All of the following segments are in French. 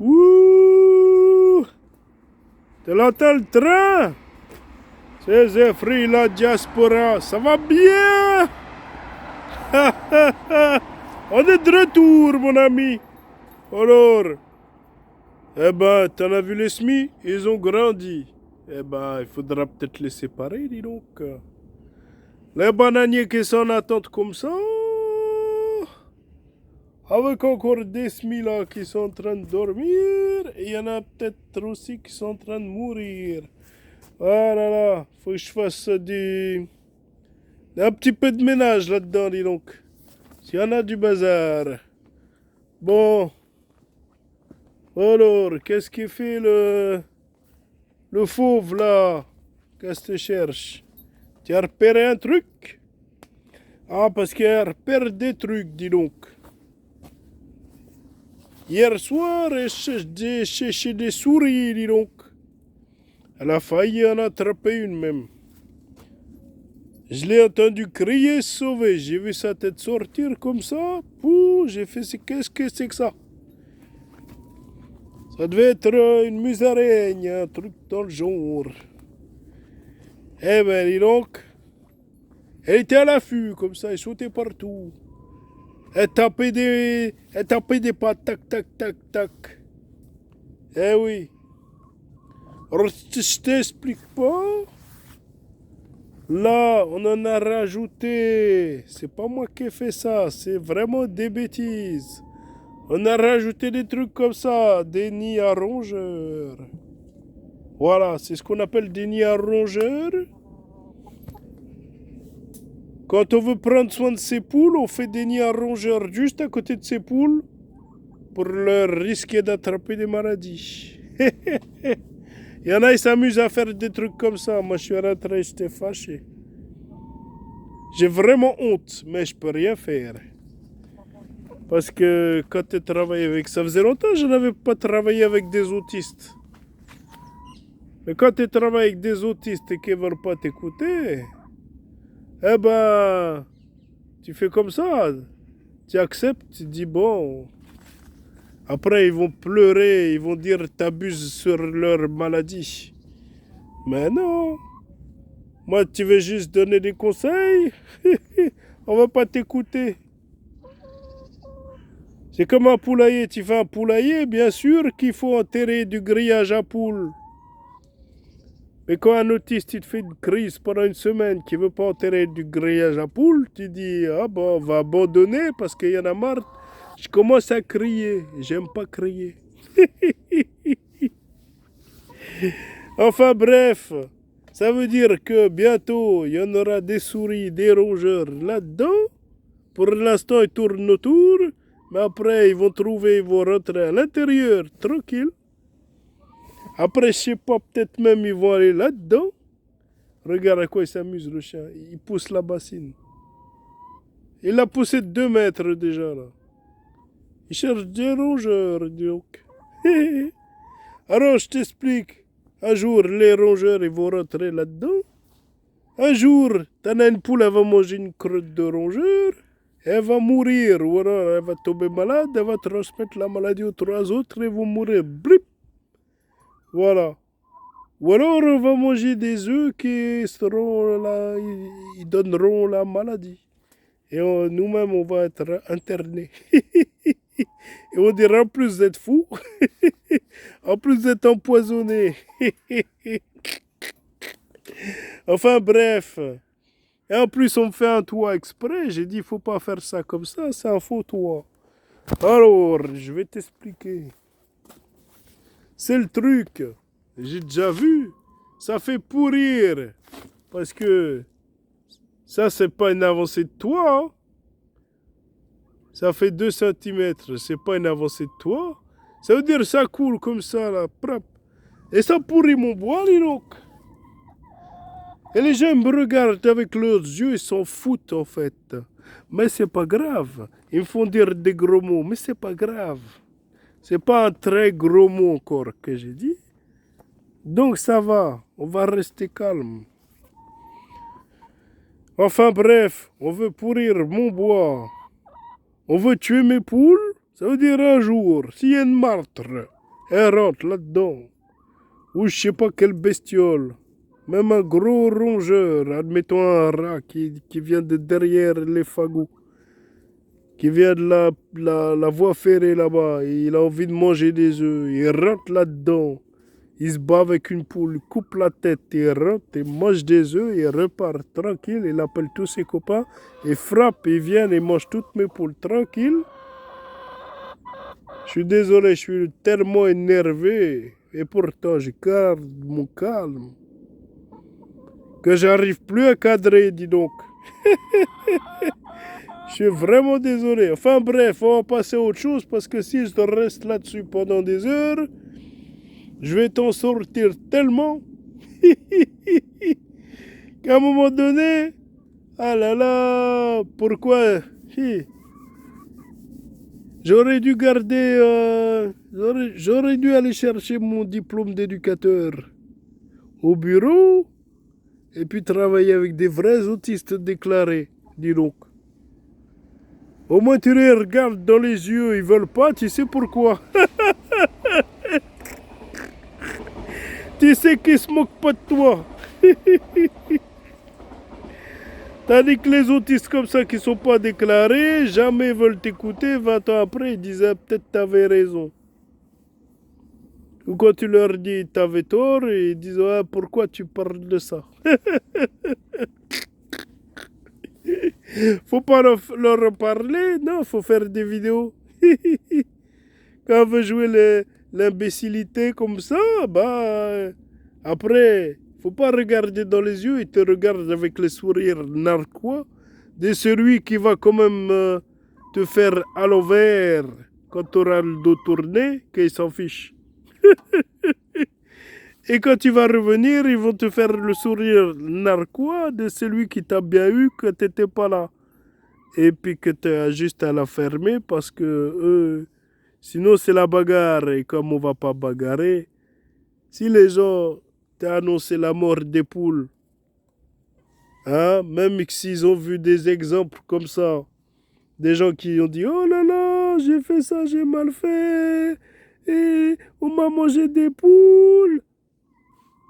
Ouh! Tu l'entends le train? C'est Zephyr, la diaspora. Ça va bien? On est de retour, mon ami. Alors, eh ben, t'en as vu les SMI? Ils ont grandi. Eh ben, il faudra peut-être les séparer, dis donc. Les bananiers qui sont en attente comme ça, avec encore des SMI là qui sont en train de dormir, et il y en a peut-être aussi qui sont en train de mourir. Ah là là, faut que je fasse un petit peu de ménage là-dedans, dis donc. S'il y en a du bazar. Bon. Alors, qu'est-ce qu'il fait le fauve là? Qu'est-ce que tu cherches? Tu as repéré un truc? Ah, parce qu'il a repéré des trucs, dis donc. Hier soir, j'ai cherché des souris, dis donc. Elle a failli en attraper une même. Je l'ai entendu crier, sauver. J'ai vu sa tête sortir comme ça. Pouh, j'ai fait, qu'est-ce que c'est que ça? Ça devait être une musaraigne, un truc dans le genre. Eh ben, dis donc. Elle était à l'affût, comme ça, elle sautait partout. Elle tapait des pas, tac, tac, tac, tac. Eh oui. Alors, je t'explique pas. Là, on en a rajouté. C'est pas moi qui ai fait ça, c'est vraiment des bêtises. On a rajouté des trucs comme ça, des nids à rongeurs. Voilà, c'est ce qu'on appelle des nids à rongeurs. Quand on veut prendre soin de ses poules, on fait des nids à rongeurs juste à côté de ses poules pour leur risquer d'attraper des maladies. Il y en a, ils s'amusent à faire des trucs comme ça. Moi, je suis rentré, j'étais fâché. J'ai vraiment honte, mais je peux rien faire. Parce que quand tu travailles avec... Ça faisait longtemps que je n'avais pas travaillé avec des autistes. Mais quand tu travailles avec des autistes et qu'ils ne veulent pas t'écouter, eh ben, tu fais comme ça. Tu acceptes, tu dis bon. Après, ils vont pleurer, ils vont dire t'abuses sur leur maladie. Mais non. Moi, tu veux juste donner des conseils? On va pas t'écouter. C'est comme un poulailler. Tu fais un poulailler, bien sûr qu'il faut enterrer du grillage à poules. Mais quand un autiste il te fait une crise pendant une semaine qui veut pas enterrer du grillage à poules, tu dis ah bon, on va abandonner parce qu'il y en a marre. Je commence à crier. J'aime pas crier. Enfin bref, ça veut dire que bientôt il y en aura des souris, des rongeurs là-dedans. Pour l'instant, ils tournent autour, mais après ils vont trouver, ils vont rentrer à l'intérieur tranquille. Après, je sais pas, peut-être même ils vont aller là-dedans. Regarde à quoi il s'amuse le chien. Il pousse la bassine. Il l'a poussé de 2 mètres déjà là. Il cherche des rongeurs, donc. Alors, je t'explique. Un jour, les rongeurs, ils vont rentrer là-dedans. Un jour, t'en as une poule, elle va manger une crotte de rongeur. Elle va mourir, ou alors elle va tomber malade, elle va transmettre la maladie aux 3 autres et ils vont mourir. Blip! Voilà. Ou alors on va manger des œufs qui seront là, ils donneront la maladie. Et nous-mêmes, on va être internés. Et on dira en plus d'être fou, en plus d'être empoisonné. Enfin bref. Et en plus, on me fait un toit exprès. J'ai dit, il faut pas faire ça comme ça, c'est un faux toit. Alors, je vais t'expliquer. C'est le truc. J'ai déjà vu. Ça fait pourrir. Parce que ça, c'est pas une avancée de toit. Hein. Ça fait 2 cm. C'est pas une avancée de toit. Ça veut dire que ça coule comme ça, là. Prop. Et ça pourrit mon bois, dis donc. Et les gens me regardent avec leurs yeux, ils s'en foutent en fait. Mais c'est pas grave. Ils me font dire des gros mots, mais c'est pas grave. C'est pas un très gros mot encore que j'ai dit. Donc ça va, on va rester calme. Enfin bref, on veut pourrir mon bois. On veut tuer mes poules. Ça veut dire un jour, s'il y a une martre, elle rentre là-dedans. Ou je sais pas quelle bestiole. Même un gros rongeur, admettons un rat qui vient de derrière les fagots, qui vient de la voie ferrée là-bas, et il a envie de manger des œufs, il rentre là-dedans, il se bat avec une poule, il coupe la tête, il rentre, il mange des œufs, il repart tranquille, il appelle tous ses copains, il frappe, il vient et mange toutes mes poules tranquille. Je suis désolé, je suis tellement énervé, et pourtant je garde mon calme, que j'arrive plus à cadrer, dis donc. Je suis vraiment désolé. Enfin bref, on va passer à autre chose parce que si je reste là-dessus pendant des heures, je vais t'en sortir tellement qu'à un moment donné, ah là là, pourquoi j'aurais dû garder, j'aurais dû aller chercher mon diplôme d'éducateur au bureau et puis travailler avec des vrais autistes déclarés, dis donc. Au moins tu les regardes dans les yeux, ils veulent pas, tu sais pourquoi. Tu sais qu'ils se moquent pas de toi. Tandis que les autistes comme ça qui sont pas déclarés, jamais veulent t'écouter, 20 ans après ils disent ah, peut-être t'avais raison. Ou quand tu leur dis t'avais tort, ils disent ah, pourquoi tu parles de ça. Faut pas leur parler, non, faut faire des vidéos. Quand on veut jouer l'imbécilité comme ça, bah après, faut pas regarder dans les yeux, il te regarde avec le sourire narquois de celui qui va quand même te faire à l'envers quand tu auras le dos tourné, qu'il s'en fiche. Et quand tu vas revenir, ils vont te faire le sourire narquois de celui qui t'a bien eu que tu n'étais pas là. Et puis que tu as juste à la fermer parce que sinon c'est la bagarre. Et comme on va pas bagarrer, si les gens t'ont annoncé la mort des poules, hein, même s'ils ont vu des exemples comme ça, des gens qui ont dit oh là là, j'ai fait ça, j'ai mal fait, et on m'a mangé des poules.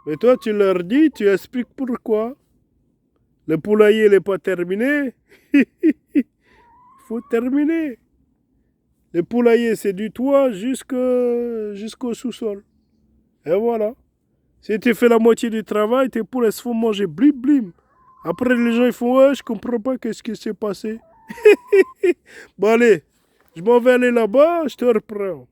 Mais toi, tu leur dis, tu expliques pourquoi. Le poulailler n'est pas terminé. Il faut terminer. Le poulailler, c'est du toit jusqu'au sous-sol. Et voilà. Si tu fais la moitié du travail, tes poules elles se font manger blim blim. Après, les gens ils font ouais, je comprends pas qu'est-ce qui s'est passé. Bon, allez, je m'en vais aller là-bas, je te reprends.